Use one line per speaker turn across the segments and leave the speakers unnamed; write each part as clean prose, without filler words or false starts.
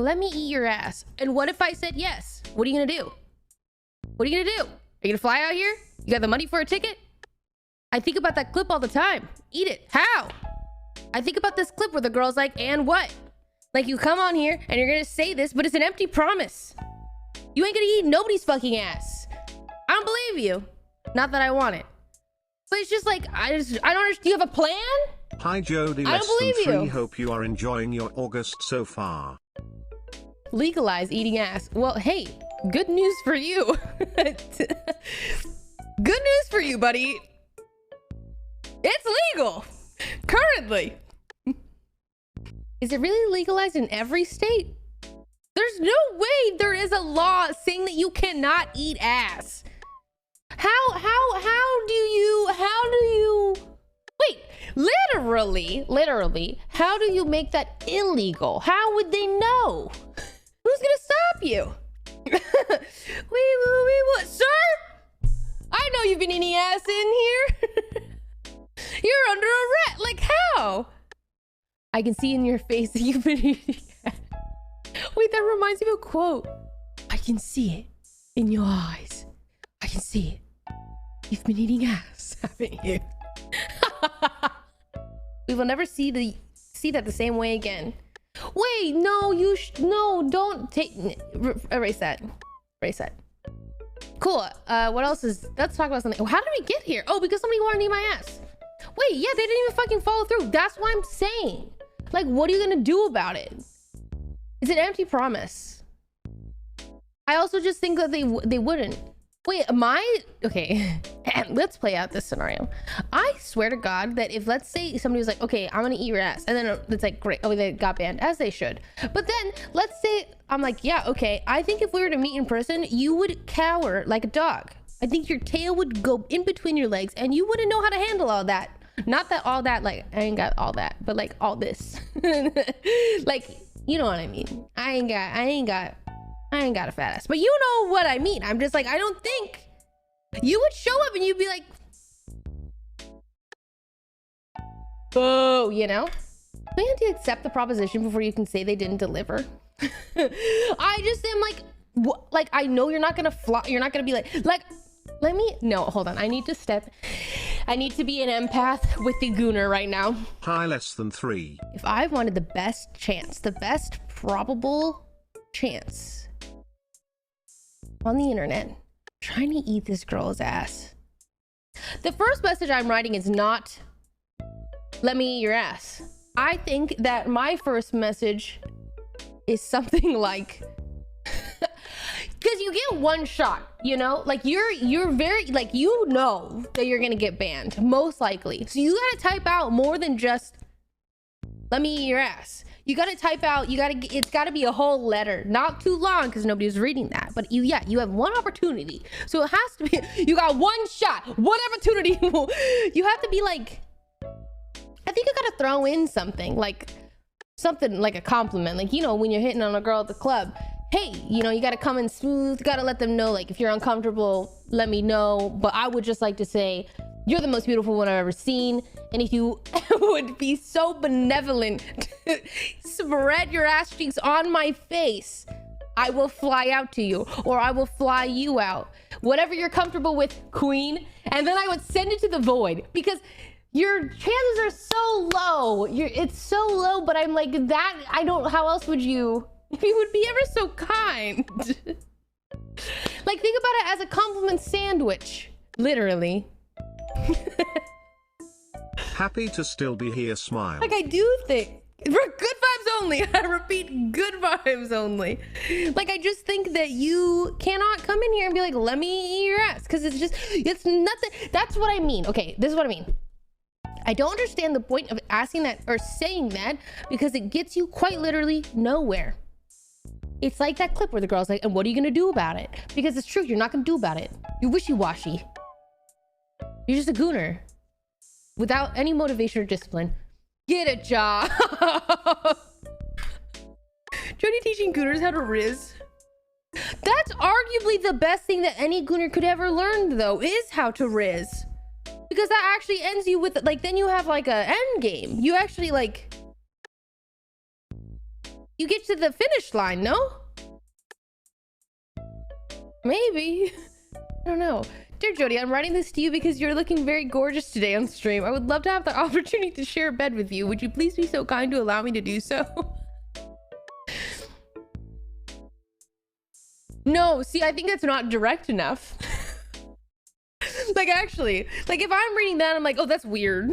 let me eat your ass. And what if I said yes? What are you gonna do? What are you gonna do? Are you gonna fly out here? You got the money for a ticket? I think about that clip all the time. Eat it. How? I think about this clip where the girl's like, and what? Like, you come on here and you're gonna say this, but it's an empty promise. You ain't gonna eat nobody's fucking ass. I don't believe you. Not that I want it. But it's just like, I don't understand. Do you have a plan?
Hi Jodi,
I
less
don't
than
believe
3.
you.
Hope you are enjoying your August so far.
Legalize eating ass. Well, hey, good news for you. Good news for you, buddy. It's legal. Currently. Is it really legalized in every state? There's no way there is a law saying that you cannot eat ass. How do you wait, literally, how do you make that illegal? How would they know? Who's gonna stop you? What, sir? I know you've been eating ass in here. You're under arrest. Like, how? I can see in your face that you've been eating ass. Wait, that reminds me of a quote. I can see it in your eyes. I can see it. You've been eating ass, haven't you? We will never see that the same way again. Wait, no, no, don't take, erase that. Cool. What else is, let's talk about something. How did we get here? Oh, because somebody wanted to eat my ass. Wait, yeah, they didn't even fucking follow through. That's what I'm saying. Like, what are you gonna do about it? It's an empty promise. I also just think that they wouldn't. Wait, okay, let's play out this scenario. I swear to God that if, let's say somebody was like, okay, I'm gonna eat your ass. And then it's like, great. Oh, they got banned, as they should. But then let's say I'm like, yeah, okay. I think if we were to meet in person, you would cower like a dog. I think your tail would go in between your legs and you wouldn't know how to handle all that. Not that all that, like, I ain't got all that, but like all this. Like, you know what I mean? I ain't got a fat ass, but you know what I mean. I'm just like, I don't think you would show up and you'd be like, oh, you know? Do you have to accept the proposition before you can say they didn't deliver? I just am like, what? Like, I know you're not gonna fly. You're not gonna be like, let me, no, hold on. I need to be an empath with the gooner right now.
Hi, less than 3.
If I wanted the best chance, the best probable chance on the internet, trying to eat this girl's ass, the first message I'm writing is not, let me eat your ass. I think that my first message is something like, because you get one shot, you know, like you're very, like, you know that you're gonna get banned most likely, so you gotta type out more than just let me eat your ass. You gotta type out, it's gotta be a whole letter, not too long because nobody's reading that, but you have one opportunity, so it has to be, you got one shot, one opportunity. You have to be like, I think you gotta throw in something like a compliment, like, you know, when you're hitting on a girl at the club, hey, you know, you gotta come in smooth, gotta let them know, like, if you're uncomfortable, let me know, but I would just like to say you're the most beautiful one I've ever seen, and if you would be so benevolent to spread your ass cheeks on my face, I will fly out to you, or I will fly you out, whatever you're comfortable with, queen. And then I would send it to the void, because your chances are so low. It's so low, but I'm like, that, I don't, how else would you would be ever so kind. Like, think about it as a compliment sandwich, literally.
Happy to still be here, smile.
Like, I do think, good vibes only. I repeat, good vibes only. Like, I just think that you cannot come in here and be like, let me eat your ass, because it's nothing. That's what I mean. Okay, this is what I mean. I don't understand the point of asking that or saying that, because it gets you quite literally nowhere. It's like that clip where the girl's like, and what are you gonna do about it? Because it's true, you're not gonna do about it. You're wishy-washy. You're just a gooner without any motivation or discipline. Get a job. Jodi teaching gooners how to riz. That's arguably the best thing that any gooner could ever learn, though, is how to riz. Because that actually ends you with, like, then you have like a end game. You actually, like, you get to the finish line, no? Maybe. I don't know. Dear Jodi, I'm writing this to you because you're looking very gorgeous today on stream. I would love to have the opportunity to share a bed with you. Would you please be so kind to allow me to do so? No, see, I think that's not direct enough. Like, actually, like, if I'm reading that, I'm like, oh, that's weird.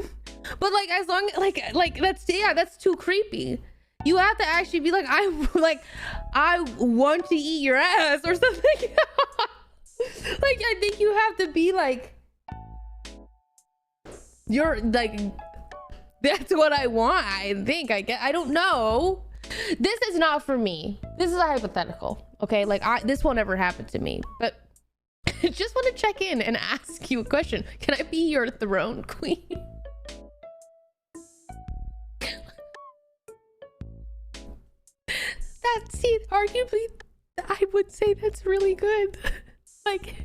But like, as long like that's, yeah, that's too creepy. You have to actually be like, I want to eat your ass or something. Like, I think you have to be like, you're like, that's what I want. I think I don't know. This is not for me. This is a hypothetical. Okay. Like, this won't ever happen to me, but I just want to check in and ask you a question. Can I be your throne queen? See, arguably, I would say that's really good. Like,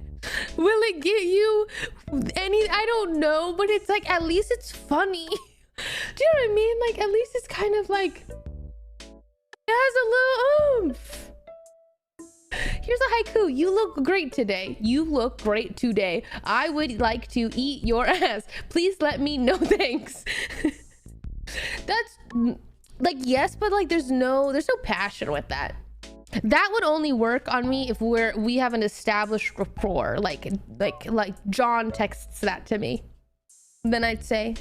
will it get you any? I don't know, but it's like, at least it's funny. Do you know what I mean? Like, at least it's kind of like, it has a little oomph. Here's a haiku. You look great today. You look great today. I would like to eat your ass. Please let me know. Thanks. That's like, yes, but like, there's no passion with that. That would only work on me if we have an established rapport. Like John texts that to me, then I'd say,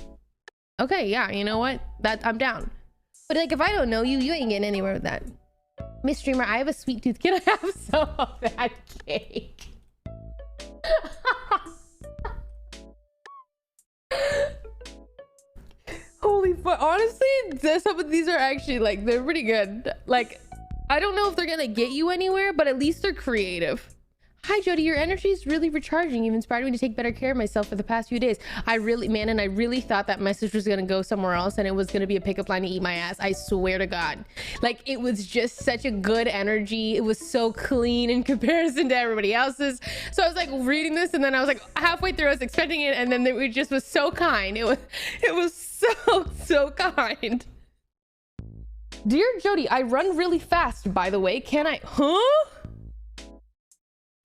okay, yeah, you know what, that I'm down. But like, if I don't know you, you ain't getting anywhere with that. Miss Streamer, I have a sweet tooth. Can I have some of that cake? Holy fuck. Honestly, some of these are actually like, they're pretty good. Like, I don't know if they're gonna get you anywhere, but at least they're creative. Hi Jodi, your energy is really recharging. You've inspired me to take better care of myself for the past few days. I really thought that message was gonna go somewhere else and it was gonna be a pickup line to eat my ass. I swear to God. Like, it was just such a good energy. It was so clean in comparison to everybody else's. So I was like reading this, and then I was like halfway through I was expecting it, and then it just was so kind. It was so kind. Dear Jodi, I run really fast, by the way. Can I? Huh?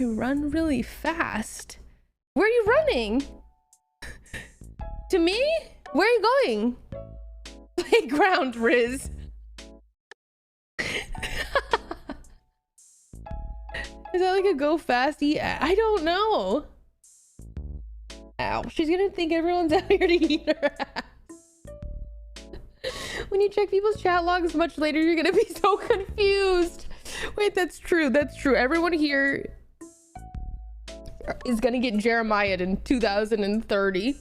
You run really fast? Where are you running? To me? Where are you going? Playground, Riz. Is that like a go fast? Yeah, I don't know. Ow, she's gonna think everyone's out here to eat her ass. When you check people's chat logs much later, you're gonna be so confused. Wait, that's true. That's true. Everyone here is gonna get Jeremiah in 2030.